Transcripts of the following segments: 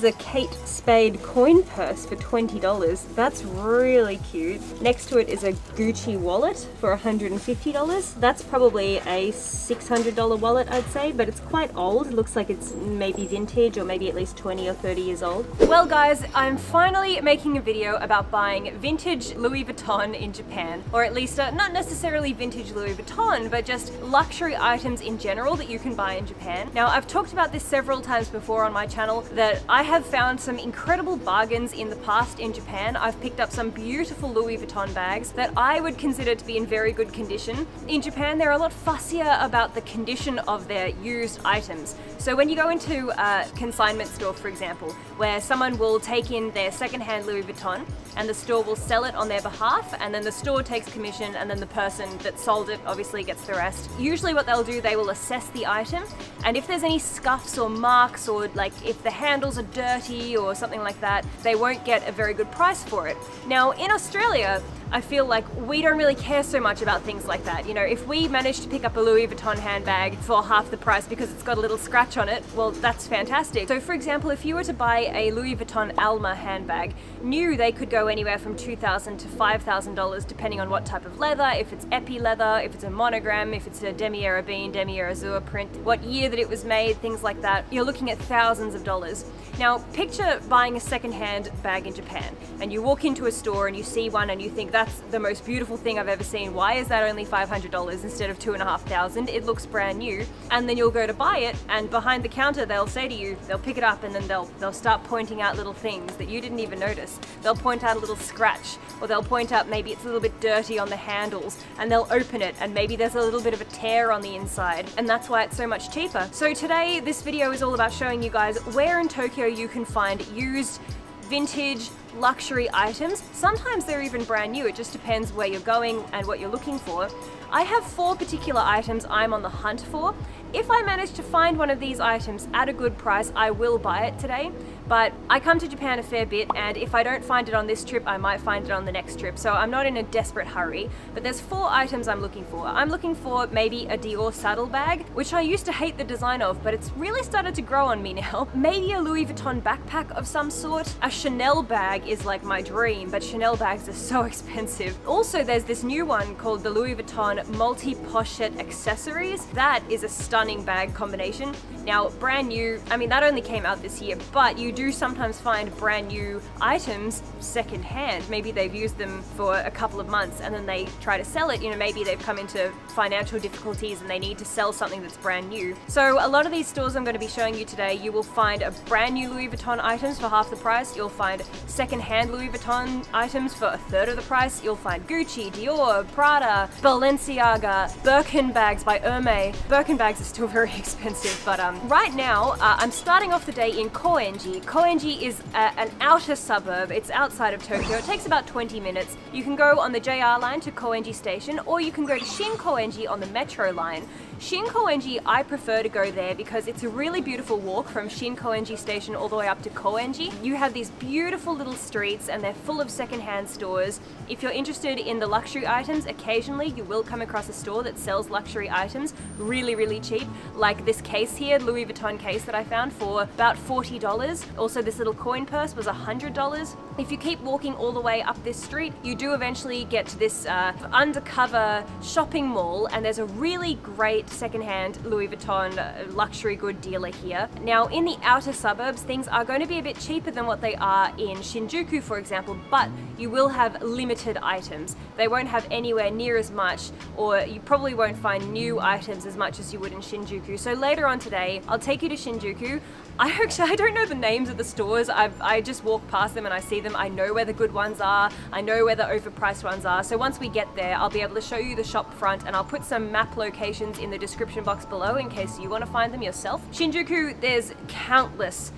is a Kate Spade coin purse for $20. That's really cute. Next to it is a Gucci wallet for $150. That's probably a $600 wallet, I'd say, but it's quite old. It looks like it's maybe vintage or maybe at least 20 or 30 years old. Well guys, I'm finally making a video about buying vintage Louis Vuitton in Japan, or at least not necessarily vintage Louis Vuitton, but just luxury items in general that you can buy in Japan. Now, I've talked about this several times before on my channel that I have found some incredible bargains in the past in Japan. I've picked up some beautiful Louis Vuitton bags that I would consider to be in very good condition. In Japan, they're a lot fussier about the condition of their used items. So when you go into a consignment store, for example, where someone will take in their secondhand Louis Vuitton and the store will sell it on their behalf, and then the store takes commission, and then the person that sold it obviously gets the rest. Usually what they'll do, they will assess the item, and if there's any scuffs or marks, or like if the handles are dirty or something like that, they won't get a very good price for it. Now in Australia, I feel like we don't really care so much about things like that. You know, if we manage to pick up a Louis Vuitton handbag for half the price because it's got a little scratch on it, well, that's fantastic. So for example, if you were to buy a Louis Vuitton Alma handbag, new, they could go anywhere from $2,000 to $5,000 depending on what type of leather, if it's epi leather, if it's a monogram, if it's a demi-arabine, demi-azur print, what year that it was made, things like that. You're looking at thousands of dollars. Now, picture buying a second-hand bag in Japan, and you walk into a store and you see one and you think, that's the most beautiful thing I've ever seen. Why is that only $500 instead of $2,500? It looks brand new. And then you'll go to buy it, and behind the counter they'll say to you, they'll pick it up and then they'll start pointing out little things that you didn't even notice. They'll point out a little scratch, or they'll point out maybe it's a little bit dirty on the handles, and they'll open it and maybe there's a little bit of a tear on the inside, and that's why it's so much cheaper. So today this video is all about showing you guys where in Tokyo you can find used, vintage, luxury items. Sometimes they're even brand new. It just depends where you're going and what you're looking for. I have 4 particular items I'm on the hunt for. If I manage to find one of these items at a good price, I will buy it today. But I come to Japan a fair bit, and if I don't find it on this trip, I might find it on the next trip. So I'm not in a desperate hurry, but there's 4 items I'm looking for. I'm looking for maybe a Dior saddlebag, which I used to hate the design of, but it's really started to grow on me now. Maybe a Louis Vuitton backpack of some sort. A Chanel bag is like my dream, but Chanel bags are so expensive. Also, there's this new one called the Louis Vuitton multi-pochette accessories. That is a stunning bag combination. Now, brand new, I mean, that only came out this year, but you do sometimes find brand new items secondhand. Maybe they've used them for a couple of months and then they try to sell it. You know, maybe they've come into financial difficulties and they need to sell something that's brand new. So a lot of these stores I'm going to be showing you today, you will find a brand new Louis Vuitton items for half the price. You'll find secondhand Louis Vuitton items for a third of the price. You'll find Gucci, Dior, Prada, Balenciaga, Birkin bags by Hermes. Birkin bags are still very expensive, but right now I'm starting off the day in KOENJI. KOENJI is an outer suburb. It's outside of Tokyo. It takes about 20 minutes. You can go on the JR line to KOENJI station, or you can go to SHINKOENJI on the metro line. SHINKOENJI, I prefer to go there because it's a really beautiful walk from SHINKOENJI station all the way up to KOENJI. You have these beautiful little streets and they're full of secondhand stores. If you're interested in the luxury items, occasionally you will come across a store that sells luxury items really, really cheap. Like this case here, Louis Vuitton case that I found for about $40. Also, this little coin purse was $100. If you keep walking all the way up this street, you do eventually get to this undercover shopping mall, and there's a really great secondhand Louis Vuitton luxury good dealer here. Now, in the outer suburbs, things are going to be a bit cheaper than what they are in Shinjuku, for example, but you will have limited items. They won't have anywhere near as much, or you probably won't find new items as much as you would in Shinjuku. So later on today, I'll take you to Shinjuku. I don't know the names of the stores. I just walk past them and I see them. I know where the good ones are. I know where the overpriced ones are. So once we get there, I'll be able to show you the shop front, and I'll put some map locations in the description box below in case you want to find them yourself. Shinjuku, there's countless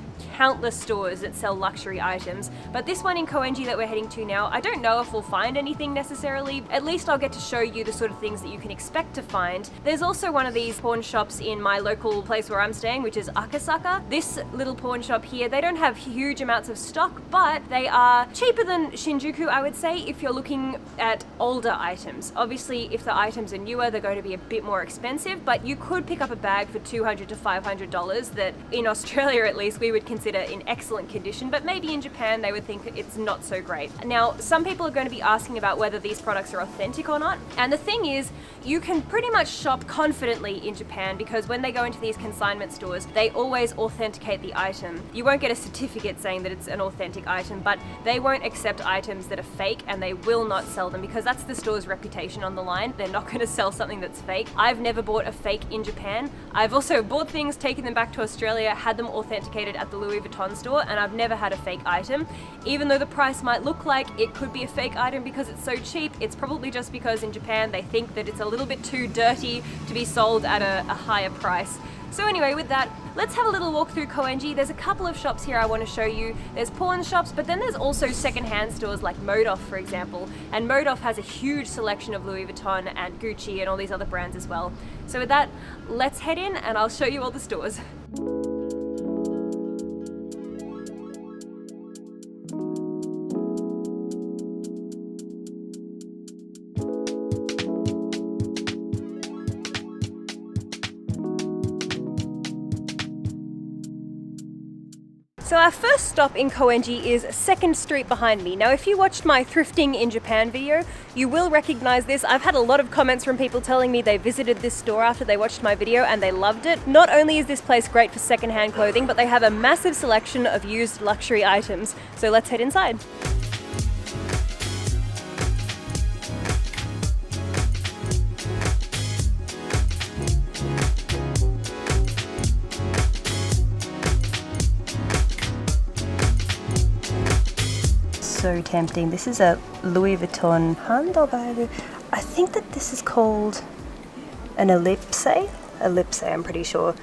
stores that sell luxury items, but this one in KOENJI that we're heading to now, I don't know if we'll find anything necessarily. At least I'll get to show you the sort of things that you can expect to find. There's also one of these pawn shops in my local place where I'm staying, which is Akasaka. This little pawn shop here, they don't have huge amounts of stock, but they are cheaper than Shinjuku, I would say, if you're looking at older items. Obviously, if the items are newer, they're going to be a bit more expensive, but you could pick up a bag for $200 to $500 that in Australia, at least, we would would consider in excellent condition, but maybe in Japan they would think it's not so great. Now, some people are going to be asking about whether these products are authentic or not, and the thing is, you can pretty much shop confidently in Japan because when they go into these consignment stores, they always authenticate the item. You won't get a certificate saying that it's an authentic item, but they won't accept items that are fake, and they will not sell them because that's the store's reputation on the line. They're not going to sell something that's fake. I've never bought a fake in Japan. I've also bought things, taken them back to Australia, had them authenticated at the Louis Vuitton store, and I've never had a fake item. Even though the price might look like it could be a fake item because it's so cheap, it's probably just because in Japan they think that it's a little bit too dirty to be sold at a higher price. So anyway, with that, let's have a little walk through KOENJI. There's a couple of shops here I want to show you. There's pawn shops, but then there's also second-hand stores like Modoff, for example. And Modoff has a huge selection of Louis Vuitton and Gucci and all these other brands as well. So with that, let's head in and I'll show you all the stores. So our first stop in KOENJI is 2nd Street behind me. Now if you watched my thrifting in Japan video, you will recognize this. I've had a lot of comments from people telling me they visited this store after they watched my video and they loved it. Not only is this place great for secondhand clothing, but they have a massive selection of used luxury items. So let's head inside. So tempting. This is a Louis Vuitton handbag. I think that this is called an ellipse. I'm pretty sure.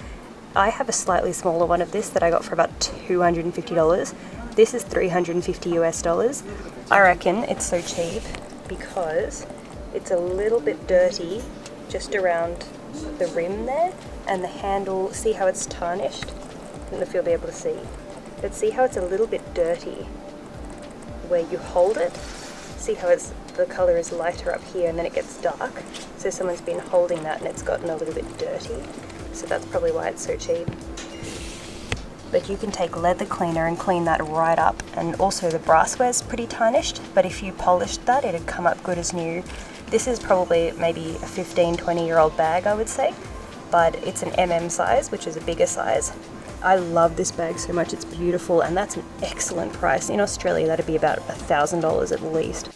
I have a slightly smaller one of this that I got for about $250. This is $350 US. I reckon it's so cheap because it's a little bit dirty just around the rim there, and the handle, see how it's tarnished? I don't know if you'll be able to see, but see how it's a little bit dirty where you hold it. See how the color is lighter up here and then it gets dark. So someone's been holding that and it's gotten a little bit dirty. So that's probably why it's so cheap. But you can take leather cleaner and clean that right up. And also the brassware's pretty tarnished, but if you polished that, it'd come up good as new. This is probably maybe a 15, 20-year-old bag, I would say, but it's an MM size, which is a bigger size. I love this bag so much, it's beautiful, and that's an excellent price. In Australia, that'd be about $1,000 at least.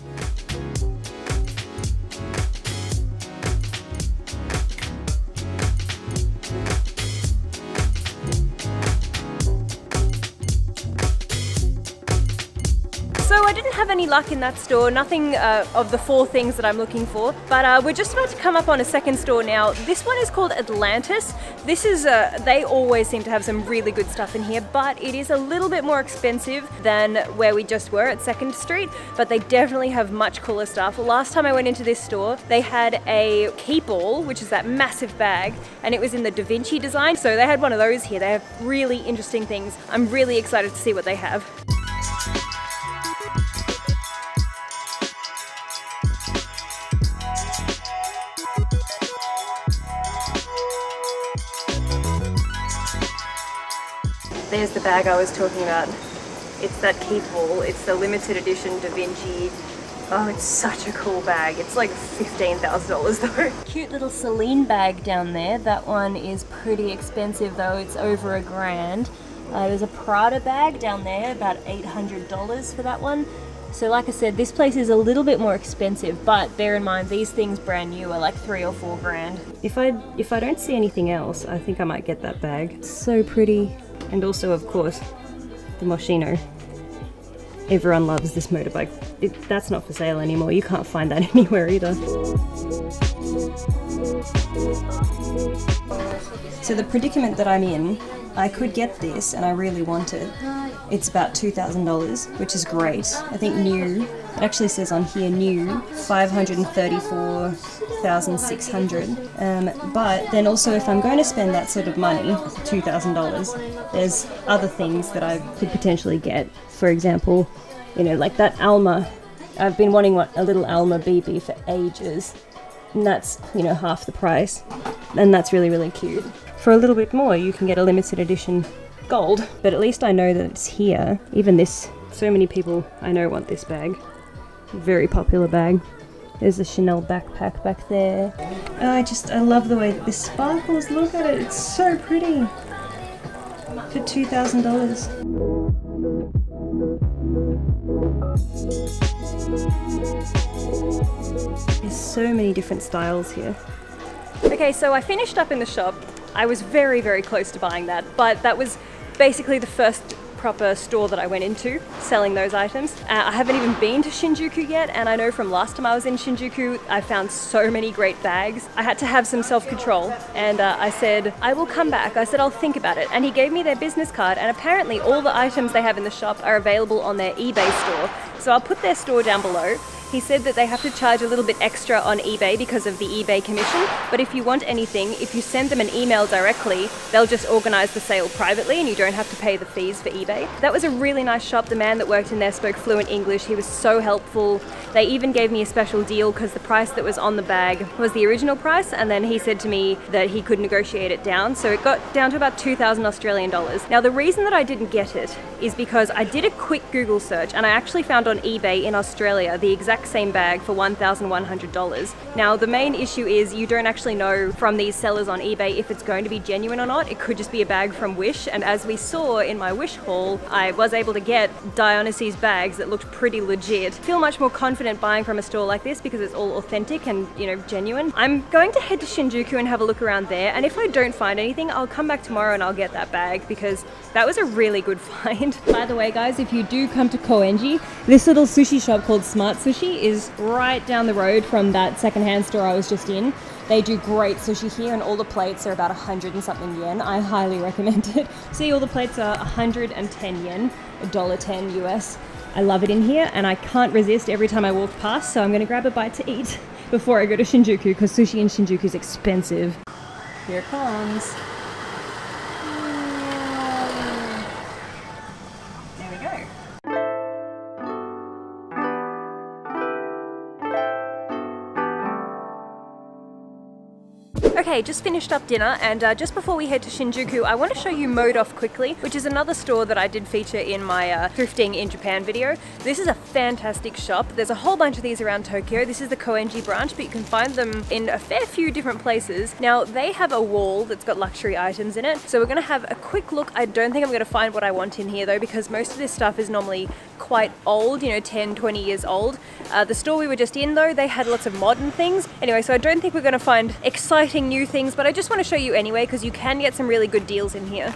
So I didn't have any luck in that store, nothing of the 4 things that I'm looking for, but we're just about to come up on a second store now. This one is called Atlantis. This is, they always seem to have some really good stuff in here, but it is a little bit more expensive than where we just were at 2nd Street, but they definitely have much cooler stuff. Last time I went into this store, they had a keep all, which is that massive bag, and it was in the Da Vinci design, so they had one of those here. They have really interesting things. I'm really excited to see what they have. There's the bag I was talking about. It's that keep all. It's the limited edition Da Vinci. Oh, it's such a cool bag. It's like $15,000 though. Cute little Celine bag down there. That one is pretty expensive though. It's over $1,000. There's a Prada bag down there, about $800 for that one. So like I said, this place is a little bit more expensive, but bear in mind these things brand new are like $3 or $4 grand. If I don't see anything else, I think I might get that bag. It's so pretty. And also, of course, the Moschino. Everyone loves this motorbike. That's not for sale anymore. You can't find that anywhere either. So the predicament that I'm in, I could get this and I really want it. It's about $2,000, which is great. I think new, it actually says on here new, $534,600. But then also if I'm going to spend that sort of money, $2,000, there's other things that I could potentially get. For example, you know, like that Alma. I've been wanting a little Alma BB for ages. And that's, you know, half the price. And that's really, really cute. For a little bit more, you can get a limited edition gold. But at least I know that it's here. Even this, so many people I know want this bag. Very popular bag. There's a Chanel backpack back there. I love the way that this sparkles. Look at it, it's so pretty. For $2,000. There's so many different styles here. Okay, so I finished up in the shop. I was very, very close to buying that, but that was basically the first proper store that I went into selling those items. I haven't even been to Shinjuku yet, and I know from last time I was in Shinjuku, I found so many great bags. I had to have some self-control, and I said, I will come back. I said, I'll think about it. And he gave me their business card, and apparently all the items they have in the shop are available on their eBay store. So I'll put their store down below. He said that they have to charge a little bit extra on eBay because of the eBay commission, but if you want anything, if you send them an email directly, they'll just organize the sale privately and you don't have to pay the fees for eBay. That was a really nice shop. The man that worked in there spoke fluent English. He was so helpful. They even gave me a special deal because the price that was on the bag was the original price, and then he said to me that he could negotiate it down, so it got down to about 2,000 Australian dollars. Now the reason that I didn't get it is because I did a quick Google search and I actually found on eBay in Australia the exact same bag for $1,100. Now the main issue is you don't actually know from these sellers on eBay if it's going to be genuine or not. It could just be a bag from Wish, and as we saw in my Wish haul, I was able to get Dionysus bags that looked pretty legit. I feel much more confident buying from a store like this because it's all authentic and, you know, genuine. I'm going to head to Shinjuku and have a look around there, and if I don't find anything, I'll come back tomorrow and I'll get that bag because that was a really good find. By the way guys, if you do come to KOENJI, this little sushi shop called Smart Sushi is right down the road from that secondhand store I was just in. They do great sushi here, and all the plates are about 100 and something yen. I highly recommend it. See, all the plates are 110 yen, $1.10 US. I love it in here, and I can't resist every time I walk past, so I'm gonna grab a bite to eat before I go to Shinjuku, because sushi in Shinjuku is expensive. Here it comes. There we go. Okay, just finished up dinner, and just before we head to Shinjuku, I want to show you Mode Off quickly, which is another store that I did feature in my thrifting in Japan video. This is a fantastic shop. There's a whole bunch of these around Tokyo. This is the KOENJI branch, but you can find them in a fair few different places. Now, they have a wall that's got luxury items in it, so we're going to have a quick look. I don't think I'm going to find what I want in here though, because most of this stuff is normally quite old, you know, 10, 20 years old. The store we were just in though, they had lots of modern things. Anyway, so I don't think we're going to find exciting new things, but I just want to show you anyway because you can get some really good deals in here.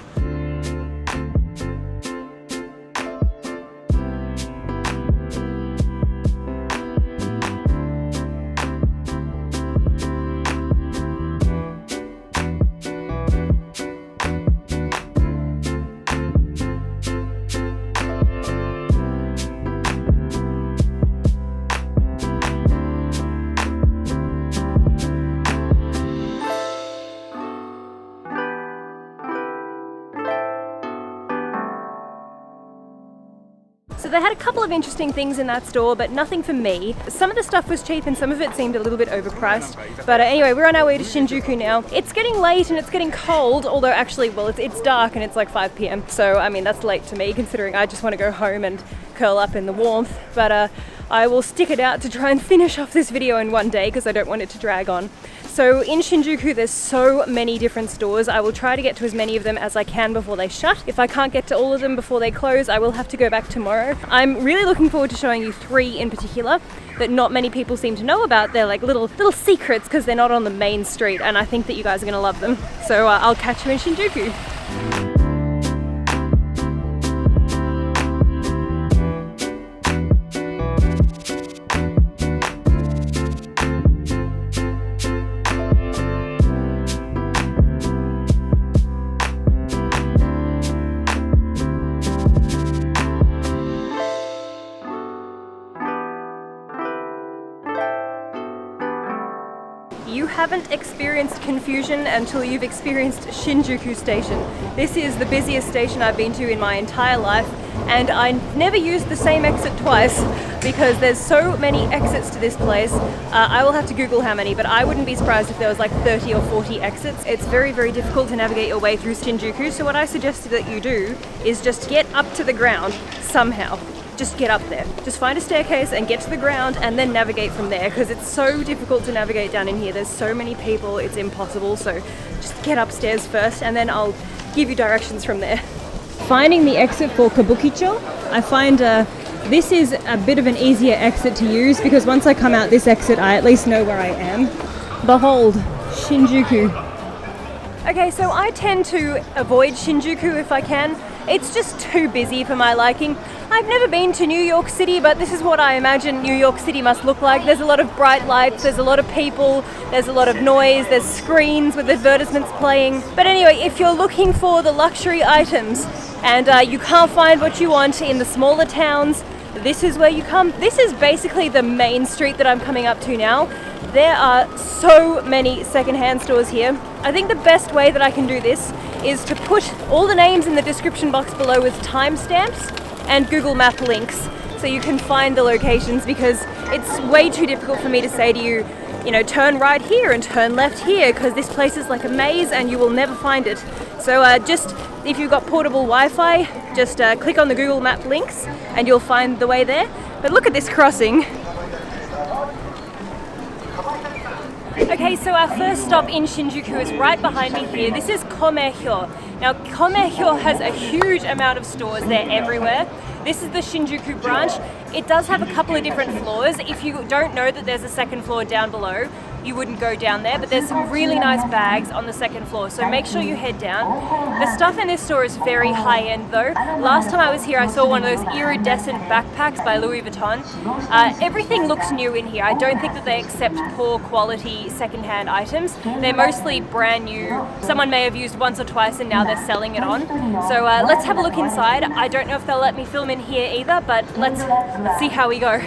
So they had a couple of interesting things in that store, but nothing for me. Some of the stuff was cheap and some of it seemed a little bit overpriced. But anyway, we're on our way to Shinjuku now. It's getting late and it's getting cold, although actually, well, it's dark and it's like 5 p.m. So, I mean, that's late to me considering I just want to go home and curl up in the warmth. But I will stick it out to try and finish off this video in one day because I don't want it to drag on. So in Shinjuku, there's so many different stores. I will try to get to as many of them as I can before they shut. If I can't get to all of them before they close, I will have to go back tomorrow. I'm really looking forward to showing you 3 in particular that not many people seem to know about. They're like little secrets because they're not on the main street, and I think that you guys are gonna love them. So I'll catch you in Shinjuku. haven't experienced confusion until you've experienced Shinjuku Station. This is the busiest station I've been to in my entire life, and I never used the same exit twice because there's so many exits to this place. I will have to Google how many, but I wouldn't be surprised if there was like 30 or 40 exits. It's very, very difficult to navigate your way through Shinjuku, so what I suggested that you do is just get up to the ground somehow. Just get up there. Just find a staircase and get to the ground and then navigate from there, because it's so difficult to navigate down in here. There's so many people, it's impossible. So just get upstairs first and then I'll give you directions from there. Finding the exit for Kabukicho, I find this is a bit of an easier exit to use because once I come out this exit, I at least know where I am. Behold, Shinjuku. Okay, so I tend to avoid Shinjuku if I can. It's just too busy for my liking. I've never been to New York City, but this is what I imagine New York City must look like. There's a lot of bright lights, there's a lot of people, there's a lot of noise, there's screens with advertisements playing. But anyway, if you're looking for the luxury items and you can't find what you want in the smaller towns, this is where you come. This is basically the main street that I'm coming up to now. There are so many secondhand stores here. I think the best way that I can do this is to put all the names in the description box below with timestamps and Google Map links so you can find the locations, because it's way too difficult for me to say to you, you know, turn right here and turn left here, because this place is like a maze and you will never find it. So just if you've got portable Wi-Fi, just click on the Google Map links and you'll find the way there. But look at this crossing. Okay, so our first stop in Shinjuku is right behind me here. This is Komehyo. Now, Komehyo has a huge amount of stores. They're everywhere. This is the Shinjuku branch. It does have a couple of different floors. If you don't know that there's a second floor down below, you wouldn't go down there, but there's some really nice bags on the second floor, so make sure you head down. The stuff in this store is very high-end though. Last time I was here, I saw one of those iridescent backpacks by Louis Vuitton. Everything looks new in here. I don't think that they accept poor quality second-hand items. They're mostly brand new. Someone may have used once or twice and now they're selling it on. So let's have a look inside. I don't know if they'll let me film in here either, but let's see how we go.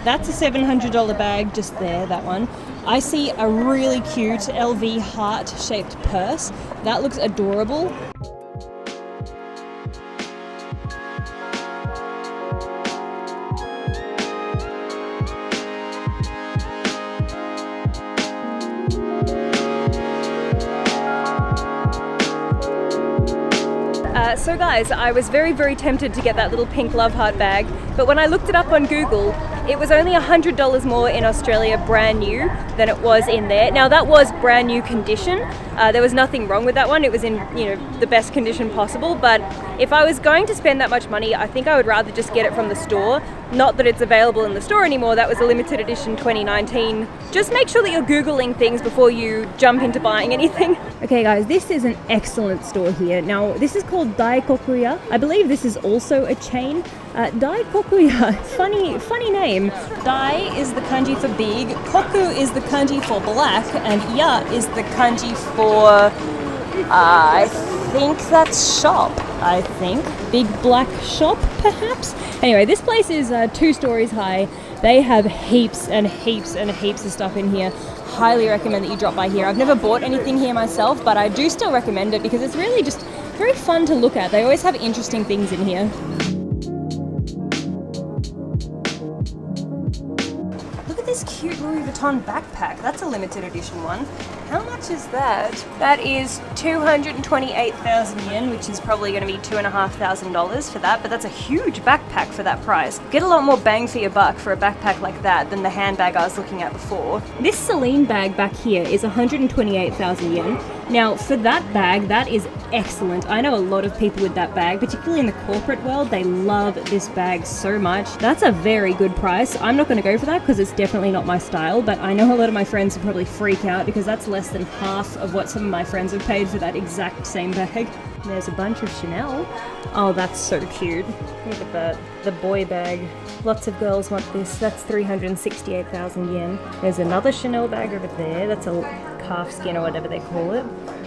That's a $700 bag just there, that one. I see a really cute LV heart-shaped purse. That looks adorable. So guys, I was very, very tempted to get that little pink love heart bag, but when I looked it up on Google, it was only $100 more in Australia brand new than it was in there. Now that was brand new condition. There was nothing wrong with that one. It was in, you know, the best condition possible, but if I was going to spend that much money, I think I would rather just get it from the store. Not that it's available in the store anymore. That was a limited edition 2019. Just make sure that you're Googling things before you jump into buying anything. Okay guys, this is an excellent store here. Now this is called Daikokuya. I believe this is also a chain. Daikokuya, funny name. Dai is the kanji for big, koku is the kanji for black, and ya is the kanji for, I think that's shop. I think. Big black shop, perhaps? Anyway, this place is 2 stories high. They have heaps and heaps and heaps of stuff in here. Highly recommend that you drop by here. I've never bought anything here myself, but I do still recommend it because it's really just very fun to look at. They always have interesting things in here. This cute Louis Vuitton backpack. That's a limited edition one. How much is that? That is 228,000 yen, which is probably going to be $2,500 for that, but that's a huge backpack for that price. Get a lot more bang for your buck for a backpack like that than the handbag I was looking at before. This Celine bag back here is 128,000 yen. Now, for that bag, that is excellent. I know a lot of people with that bag, particularly in the corporate world. They love this bag so much. That's a very good price. I'm not going to go for that because it's definitely not my style, but I know a lot of my friends will probably freak out because that's less than half of what some of my friends have paid for that exact same bag. There's a bunch of Chanel. Oh, that's so cute. Look at that. The boy bag. Lots of girls want this. That's 368,000 yen. There's another Chanel bag over there. That's a calf skin or whatever they call it.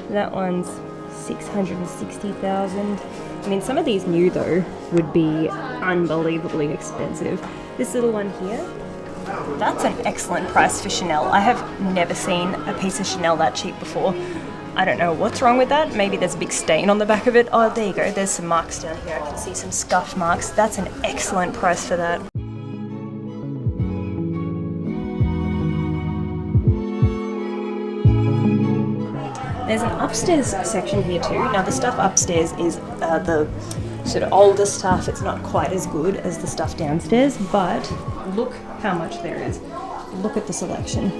That one's 660,000. I mean, some of these new though would be unbelievably expensive. This little one here, That's an excellent price for Chanel. I have never seen a piece of Chanel that cheap before. I don't know what's wrong with that. Maybe there's a big stain on the back of it. Oh, there you go. There's some marks down here. I can see some scuff marks. That's an excellent price for that. There's an upstairs section here too. Now the stuff upstairs is the sort of older stuff. It's not quite as good as the stuff downstairs, but look how much there is. Look at the selection.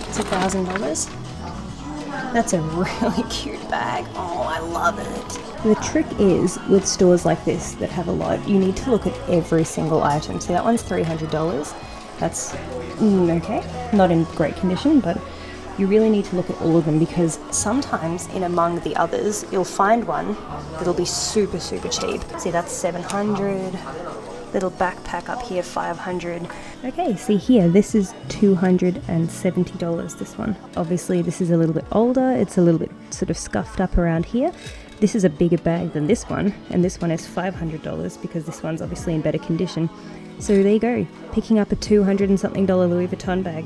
It's $1,000. That's a really cute bag. Oh, I love it. The trick is, with stores like this that have a lot, you need to look at every single item. So that one's $300. That's okay, not in great condition, but you really need to look at all of them, because sometimes in among the others, you'll find one that'll be super, super cheap. See, that's $700. Little backpack up here, $500. Okay, see here, this is $270, this one. Obviously, this is a little bit older. It's a little bit sort of scuffed up around here. This is a bigger bag than this one, and this one is $500 because this one's obviously in better condition. So there you go, picking up a $200 and something Louis Vuitton bag.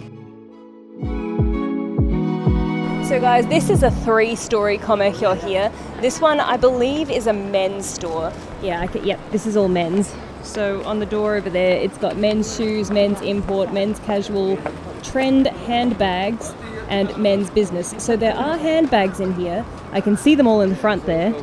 So guys, this is a 3-story commercial here. This one, I believe, is a men's store. Yeah, yep, this is all men's. So on the door over there, it's got men's shoes, men's import, men's casual, trend handbags, and men's business. So there are handbags in here. I can see them all in the front there.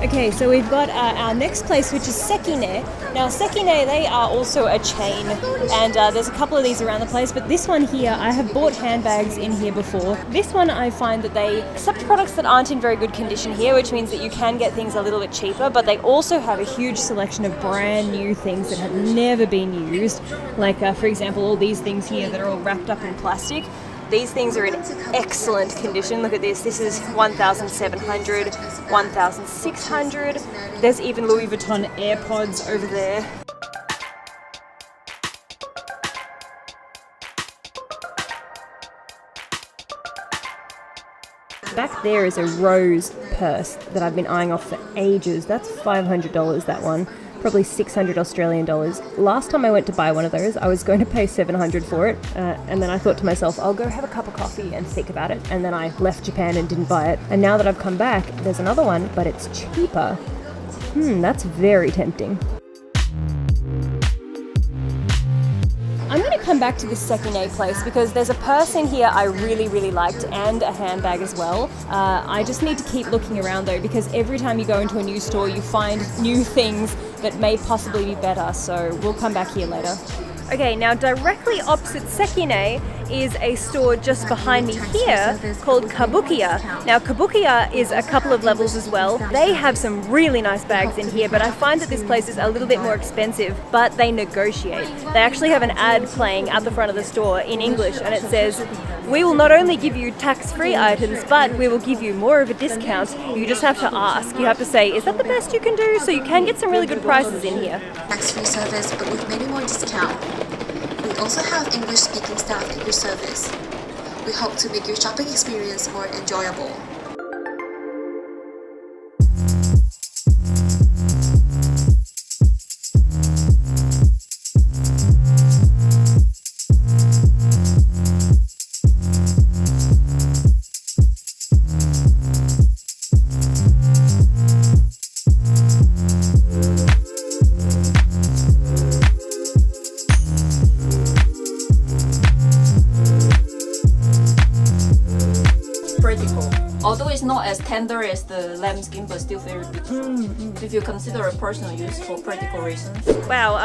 Okay, so we've got our next place, which is Sekine. Now Sekine, they are also a chain, and there's a couple of these around the place, but this one here, I have bought handbags in here before. This one, I find that they accept products that aren't in very good condition here, which means that you can get things a little bit cheaper, but they also have a huge selection of brand new things that have never been used. Like, for example, all these things here that are all wrapped up in plastic. These things are in excellent condition. Look at this. This is $1,700, $1,600. There's even Louis Vuitton AirPods over there. Back there is a rose purse that I've been eyeing off for ages. That's $500, that one. Probably 600 Australian dollars. Last time I went to buy one of those, I was going to pay 700 for it, and then I thought to myself, I'll go have a cup of coffee and think about it, and then I left Japan and didn't buy it. And now that I've come back, there's another one, but it's cheaper. That's very tempting. I'm going to come back to this Sekine place because there's a purse in here I really, really liked, and a handbag as well. I just need to keep looking around though, because every time you go into a new store, you find new things that may possibly be better, so we'll come back here later. Okay, now directly opposite Sekine is a store just behind me here called Kabukiya. Now Kabukiya is a couple of levels as well. They have some really nice bags in here, but I find that this place is a little bit more expensive, but they negotiate. They actually have an ad playing at the front of the store in English, and it says, "We will not only give you tax-free items, but we will give you more of a discount. You just have to ask. You have to say, is that the best you can do?" So you can get some really good prices in here. Tax-free service, but with many more discounts. We also have English-speaking staff at your service. We hope to make your shopping experience more enjoyable. Although it's not as tender as the lamb skin, but still very beautiful. If you consider a personal use for practical reasons. Wow,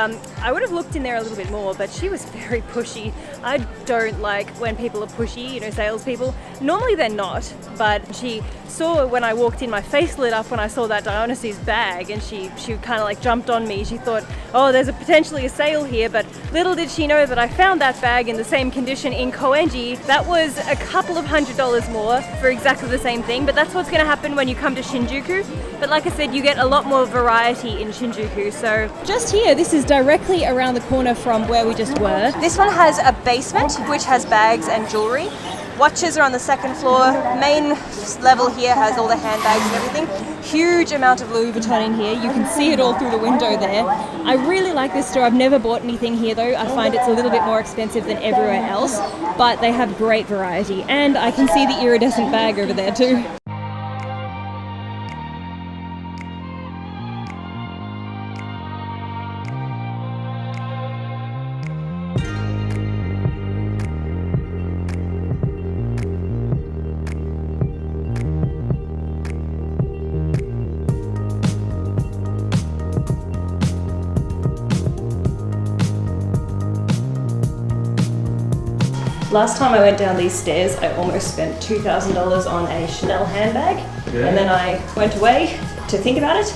I would have looked in there a little bit more, but she was very pushy. I don't like when people are pushy, you know, salespeople. Normally they're not, but she saw when I walked in, my face lit up when I saw that Dionysus bag, and she kind of like jumped on me. She thought, oh, there's potentially a sale here, but little did she know that I found that bag in the same condition in KOENJI. That was a couple of $100 more for exactly the same same thing, but that's what's going to happen when you come to Shinjuku. But like I said, you get a lot more variety in Shinjuku. So just here, this is directly around the corner from where we just were. This one has a basement which has bags and jewelry. Watches are on the second floor. Main level here has all the handbags and everything. Huge amount of Louis Vuitton in here. You can see it all through the window there. I really like this store. I've never bought anything here though. I find it's a little bit more expensive than everywhere else, but they have great variety. And I can see the iridescent bag over there too. Last time I went down these stairs, I almost spent $2,000 on a Chanel handbag, and then I went away to think about it,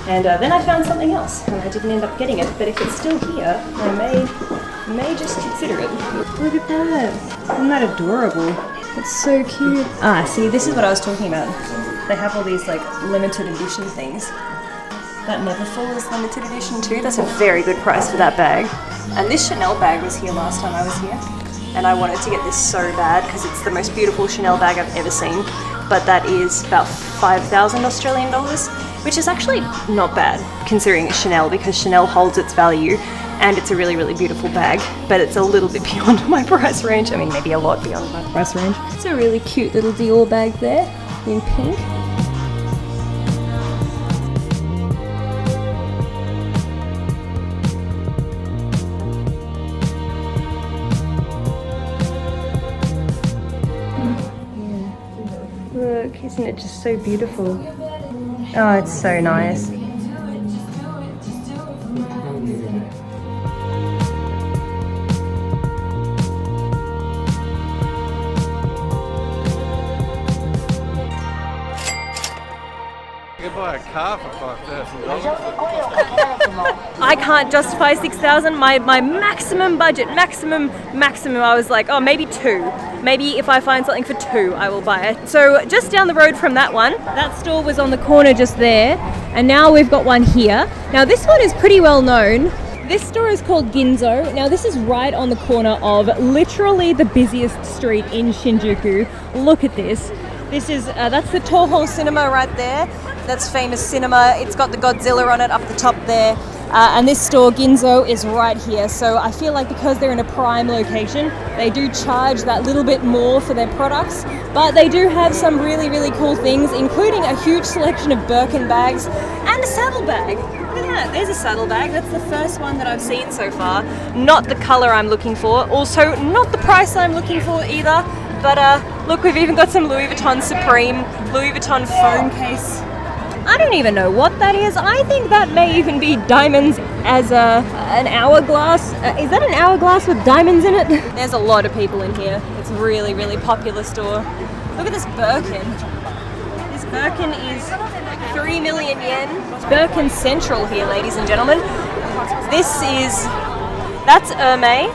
and then I found something else, and I didn't end up getting it. But if it's still here, I may just consider it. Look at that! Isn't that adorable? It's so cute. Ah, see, this is what I was talking about. They have all these like limited edition things. That Neverfull is limited edition too. That's a very good price for that bag. And this Chanel bag was here last time I was here. And I wanted to get this so bad because it's the most beautiful Chanel bag I've ever seen. But that is about 5,000 Australian dollars, which is actually not bad considering it's Chanel, because Chanel holds its value and it's a really, really beautiful bag. But it's a little bit beyond my price range. I mean, maybe a lot beyond my price range. It's a really cute little Dior bag there in pink. Look, isn't it just so beautiful? Oh, it's so nice. You could buy a car for $5,000. I can't justify 6,000. My maximum budget, maximum, I was like, oh, maybe 2. Maybe if I find something for 2, I will buy it. So just down the road from that one, that store was on the corner just there, and now we've got one here. Now this one is pretty well known. This store is called Ginzo. Now this is right on the corner of literally the busiest street in Shinjuku. Look at this. This is, that's the Toho Cinema right there. That's famous cinema. It's got the Godzilla on it up the top there. And this store, Ginzo, is right here. So I feel like because they're in a prime location, they do charge that little bit more for their products. But they do have some really, really cool things, including a huge selection of Birkin bags and a saddlebag. Look at that. There's a saddlebag. That's the first one that I've seen so far. Not the color I'm looking for. Also, not the price I'm looking for either. But look, we've even got some Louis Vuitton Supreme, Louis Vuitton phone case. I don't even know what that is. I think that may even be diamonds as an hourglass. Is that an hourglass with diamonds in it? There's a lot of people in here. It's a really, really popular store. Look at this Birkin. This Birkin is 3 million yen. It's Birkin Central here, ladies and gentlemen. That's Hermès.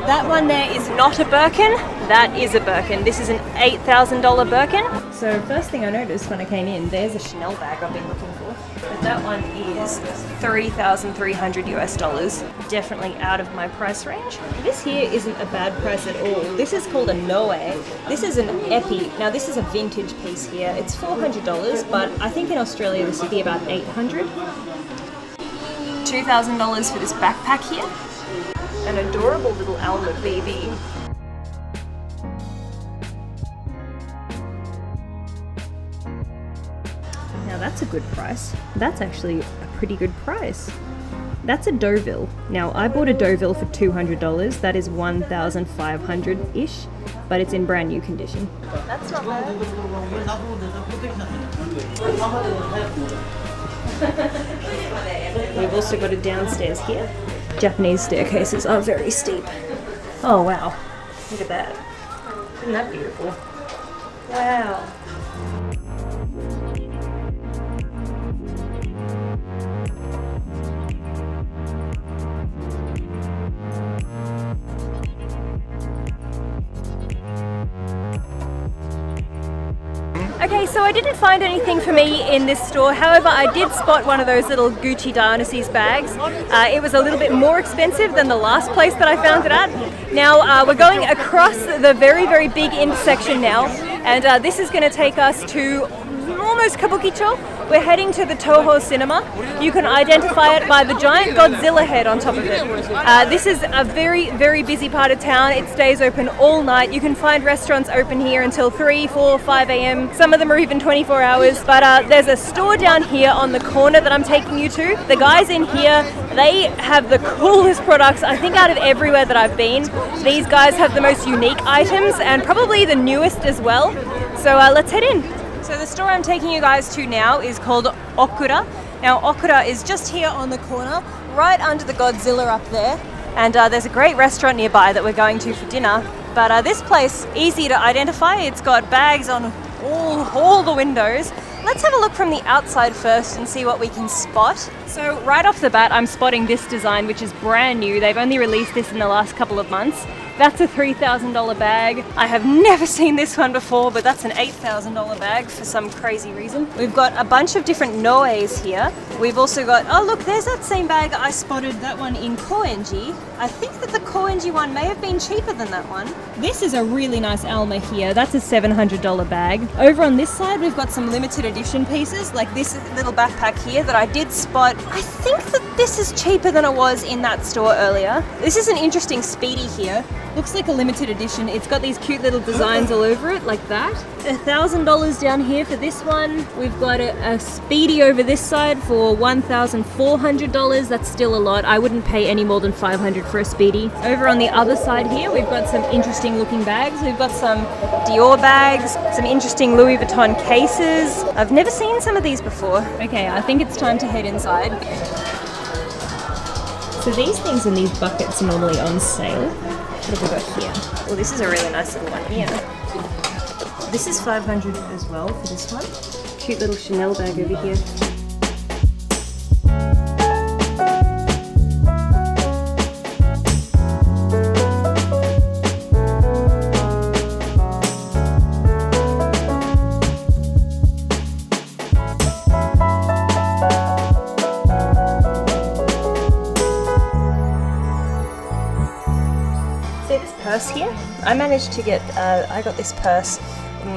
That one there is not a Birkin. That is a Birkin. This is an $8,000 Birkin. So first thing I noticed when I came in, there's a Chanel bag I've been looking for. But that one is $3,300 US. Definitely out of my price range. This here isn't a bad price at all. This is called a Noe. This is an Epi. Now this is a vintage piece here. It's $400, but I think in Australia this would be about $800. $2,000 for this backpack here. An adorable little Alma BB. Now that's a good price. That's actually a pretty good price. That's a Deauville. Now I bought a Deauville for $200. That is $1,500-ish, but it's in brand new condition. That's not bad. We've also got a downstairs here. Japanese staircases are very steep. Oh wow, look at that. Isn't that beautiful? Wow. Okay, so I didn't find anything for me in this store. However, I did spot one of those little Gucci Dionysus bags. It was a little bit more expensive than the last place that I found it at. Now, we're going across the very, very big intersection now, and this is going to take us to almost Kabukicho. We're heading to the Toho Cinema. You can identify it by the giant Godzilla head on top of it. This is a very, very busy part of town. It stays open all night. You can find restaurants open here until 3, 4, 5 a.m. Some of them are even 24 hours. But there's a store down here on the corner that I'm taking you to. The guys in here, they have the coolest products, I think, out of everywhere that I've been. These guys have the most unique items and probably the newest as well. So let's head in. So the store I'm taking you guys to now is called Okura. Now Okura is just here on the corner, right under the Godzilla up there. And there's a great restaurant nearby that we're going to for dinner. But this place, easy to identify. It's got bags on all the windows. Let's have a look from the outside first and see what we can spot. So right off the bat, I'm spotting this design, which is brand new. They've only released this in the last couple of months. That's a $3,000 bag. I have never seen this one before, but that's an $8,000 bag for some crazy reason. We've got a bunch of different Noes here. We've also got, oh look, there's that same bag. I spotted that one in KOENJI. I think that the KOENJI one may have been cheaper than that one. This is a really nice Alma here. That's a $700 bag. Over on this side, we've got some limited edition pieces, like this little backpack here that I did spot. I think that this is cheaper than it was in that store earlier. This is an interesting Speedy here. Looks like a limited edition. It's got these cute little designs all over it, like that. $1,000 down here for this one. We've got a Speedy over this side for $1,400. That's still a lot. I wouldn't pay any more than $500 for a Speedy. Over on the other side here, we've got some interesting looking bags. We've got some Dior bags, some interesting Louis Vuitton cases. I've never seen some of these before. Okay, I think it's time to head inside. So these things in these buckets are normally on sale. What have we got here? Well, this is a really nice little one here. This is $500 as well for this one. Cute little Chanel bag over here. Purse here. I managed to get, I got this purse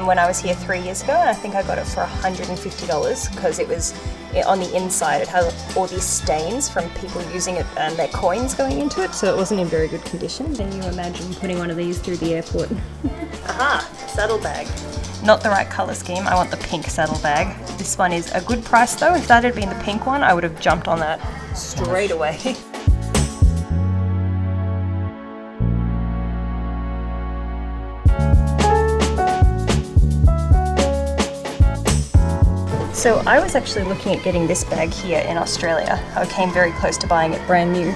when I was here 3 years ago, and I think I got it for $150 because it was on the inside. It had all these stains from people using it and their coins going into it, so it wasn't in very good condition. Can you imagine putting one of these through the airport? Aha, saddlebag. Not the right color scheme. I want the pink saddlebag. This one is a good price though. If that had been the pink one, I would have jumped on that straight away. So I was actually looking at getting this bag here in Australia. I came very close to buying it brand new.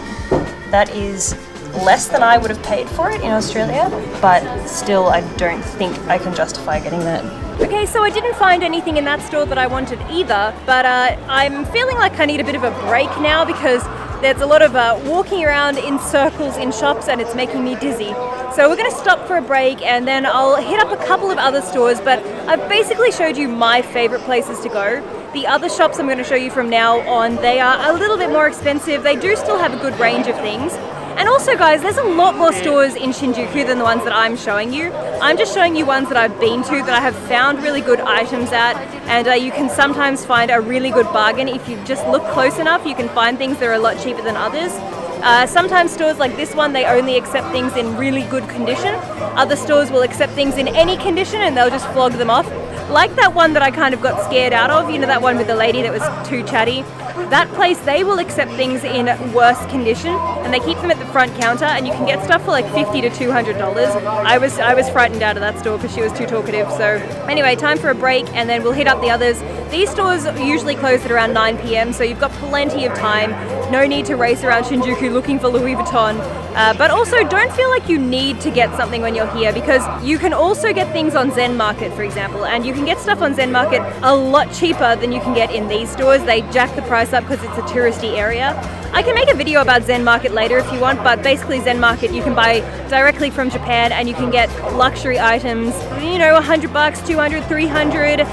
That is less than I would have paid for it in Australia, but still I don't think I can justify getting that. Okay, so I didn't find anything in that store that I wanted either, but I'm feeling like I need a bit of a break now because there's a lot of walking around in circles in shops and it's making me dizzy. So we're going to stop for a break and then I'll hit up a couple of other stores, but I've basically showed you my favorite places to go. The other shops I'm going to show you from now on, they are a little bit more expensive. They do still have a good range of things. And also guys, there's a lot more stores in Shinjuku than the ones that I'm showing you. I'm just showing you ones that I've been to that I have found really good items at, and you can sometimes find a really good bargain. If you just look close enough, you can find things that are a lot cheaper than others. Sometimes stores like this one, they only accept things in really good condition. Other stores will accept things in any condition and they'll just flog them off. Like that one that I kind of got scared out of, you know, that one with the lady that was too chatty. That place, they will accept things in worse condition and they keep them at the front counter and you can get stuff for like $50 to $200. I was frightened out of that store because she was too talkative. So anyway, time for a break and then we'll hit up the others. These stores usually close at around 9 p.m. so you've got plenty of time. no need to race around Shinjuku looking for Louis Vuitton. But also don't feel like you need to get something when you're here, because you can also get things on ZenMarket, for example, and you can get stuff on ZenMarket a lot cheaper than you can get in these stores. They jack the price up because it's a touristy area. I can make a video about ZenMarket later if you want, but basically ZenMarket you can buy directly from Japan and you can get luxury items, you know, $100, 200, 300.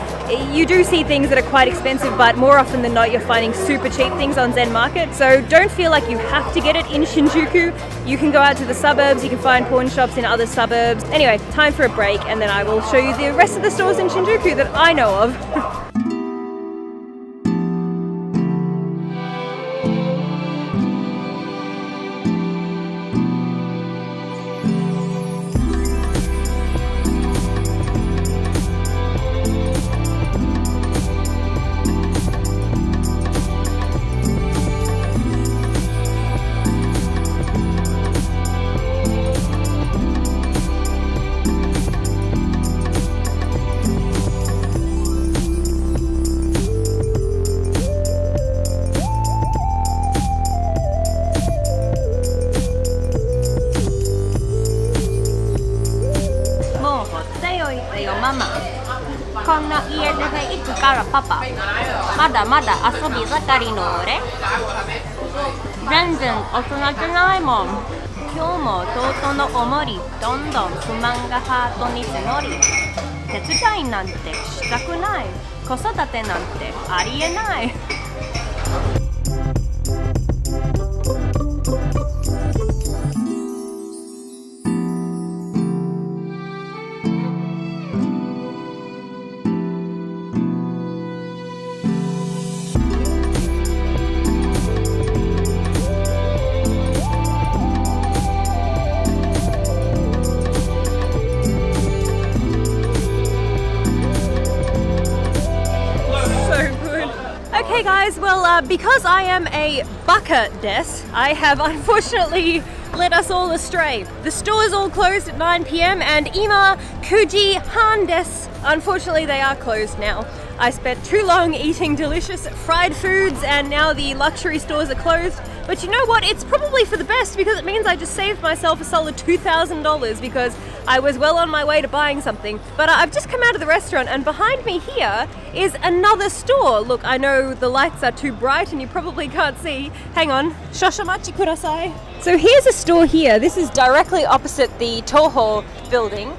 You do see things that are quite expensive, but more often than not you're finding super cheap things on ZenMarket. So don't feel like you have to get it in Shinjuku. You can go out to the suburbs, you can find pawn shops in other suburbs. Anyway, time for a break and then I will show you the rest of the stores in Shinjuku that I know of.こんな家出で行くからパパ、まだまだ遊び盛りの俺、全然大人じゃないもん。今日も弟のおもりどんどん不満がハートに募り、手伝いなんてしたくない、子育てなんてありえない。Okay guys, well because I am a baka desu, I have unfortunately led us all astray. The stores all closed at 9 p.m. and ima kuji han desu. Unfortunately they are closed now. I spent too long eating delicious fried foods and now the luxury stores are closed. But you know what? It's probably for the best because it means I just saved myself a solid $2,000 because I was well on my way to buying something. But I've just come out of the restaurant and behind me here is another store. Look, I know the lights are too bright and you probably can't see. Hang on. Shoshamachi kudasai. So here's a store here. This is directly opposite the Toho building.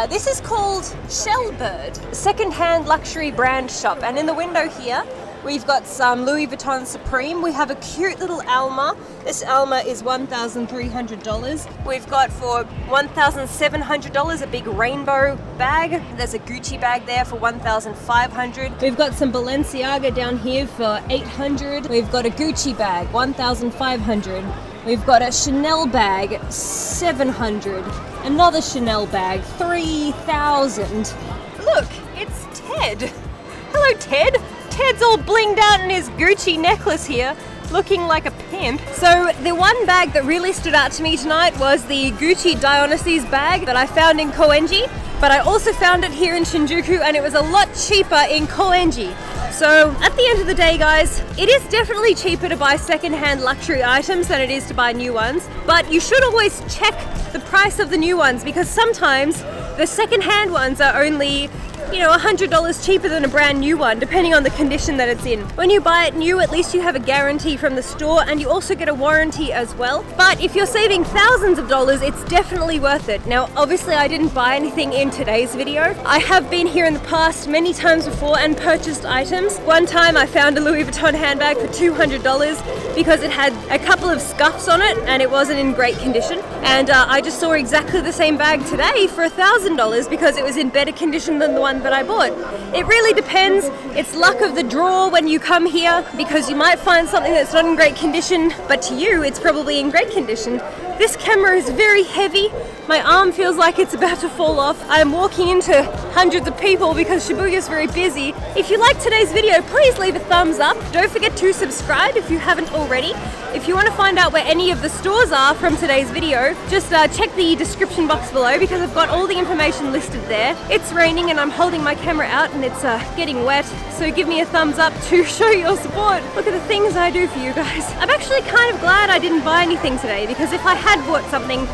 This is called Shellbird, second-hand luxury brand shop. And in the window here, we've got some Louis Vuitton Supreme. We have a cute little Alma. This Alma is $1,300. We've got for $1,700 a big rainbow bag. There's a Gucci bag there for $1,500. We've got some Balenciaga down here for $800. We've got a Gucci bag, $1,500. We've got a Chanel bag, $700. Another Chanel bag, $3,000. Look, it's Ted. Hello, Ted. Ted's all blinged out in his Gucci necklace here, looking like a pimp. So the one bag that really stood out to me tonight was the Gucci Dionysus bag that I found in KOENJI, but I also found it here in Shinjuku and it was a lot cheaper in KOENJI. So at the end of the day, guys, it is definitely cheaper to buy second-hand luxury items than it is to buy new ones, but you should always check the price of the new ones because sometimes the second-hand ones are only, you know, $100 cheaper than a brand new one, depending on the condition that it's in. When you buy it new, at least you have a guarantee from the store and you also get a warranty as well. But if you're saving thousands of dollars, it's definitely worth it. Now, obviously I didn't buy anything in today's video. I have been here in the past many times before and purchased items. One time I found a Louis Vuitton handbag for $200 because it had a couple of scuffs on it and it wasn't in great condition. And I just saw exactly the same bag today for $1,000 because it was in better condition than the one that I bought. It really depends. It's luck of the draw when you come here because you might find something that's not in great condition, but to you it's probably in great condition. This camera is very heavy. My arm feels like it's about to fall off. I'm walking into hundreds of people because Shibuya is very busy. If you liked today's video, please leave a thumbs up. Don't forget to subscribe if you haven't already. If you want to find out where any of the stores are from today's video, just check the description box below because I've got all the information listed there. It's raining and I'm holding my camera out and it's getting wet, so give me a thumbs up to show your support. Look at the things I do for you guys. I'm actually kind of glad I didn't buy anything today because if I had bought something,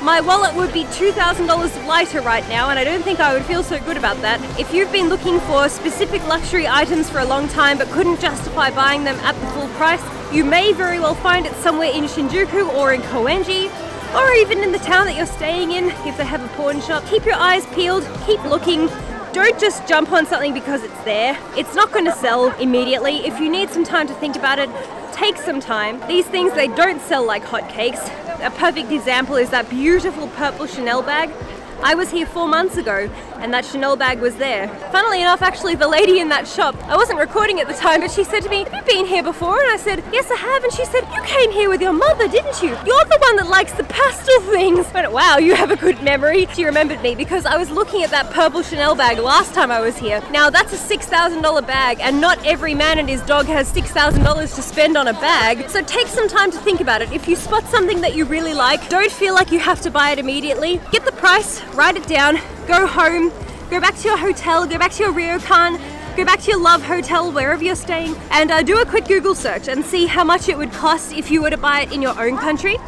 my wallet would be $2,000 lighter right now, and I don't think I would feel so good about that. If you've been looking for specific luxury items for a long time but couldn't justify buying them at the full price, you may very well find it somewhere in Shinjuku or in KOENJI, or even in the town that you're staying in if they have a pawn shop. Keep your eyes peeled, keep looking. Don't just jump on something because it's there. It's not going to sell immediately. If you need some time to think about it, take some time. These things, they don't sell like hotcakes. A perfect example is that beautiful purple Chanel bag. I was here 4 months ago and that Chanel bag was there. Funnily enough, actually, the lady in that shop, I wasn't recording at the time, but she said to me, "Have you been here before?" And I said, "Yes, I have." And she said, "You came here with your mother, didn't you? You're the one that likes the pastel things." But wow, you have a good memory. She remembered me because I was looking at that purple Chanel bag last time I was here. Now, that's a $6,000 bag, and not every man and his dog has $6,000 to spend on a bag. So take some time to think about it. If you spot something that you really like, don't feel like you have to buy it immediately. Get the price, write it down, go home, go back to your hotel, go back to your ryokan, go back to your love hotel, wherever you're staying, and do a quick Google search and see how much it would cost if you were to buy it in your own country.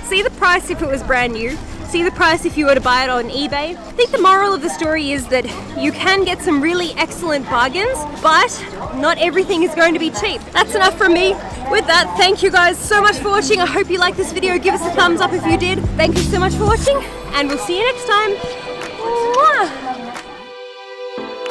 See the price if it was brand new. See the price if you were to buy it on eBay. I think the moral of the story is that you can get some really excellent bargains, but not everything is going to be cheap. That's enough from me. With that, thank you guys so much for watching. I hope you liked this video. Give us a thumbs up if you did. Thank you so much for watching, and we'll see you next time. Mwah!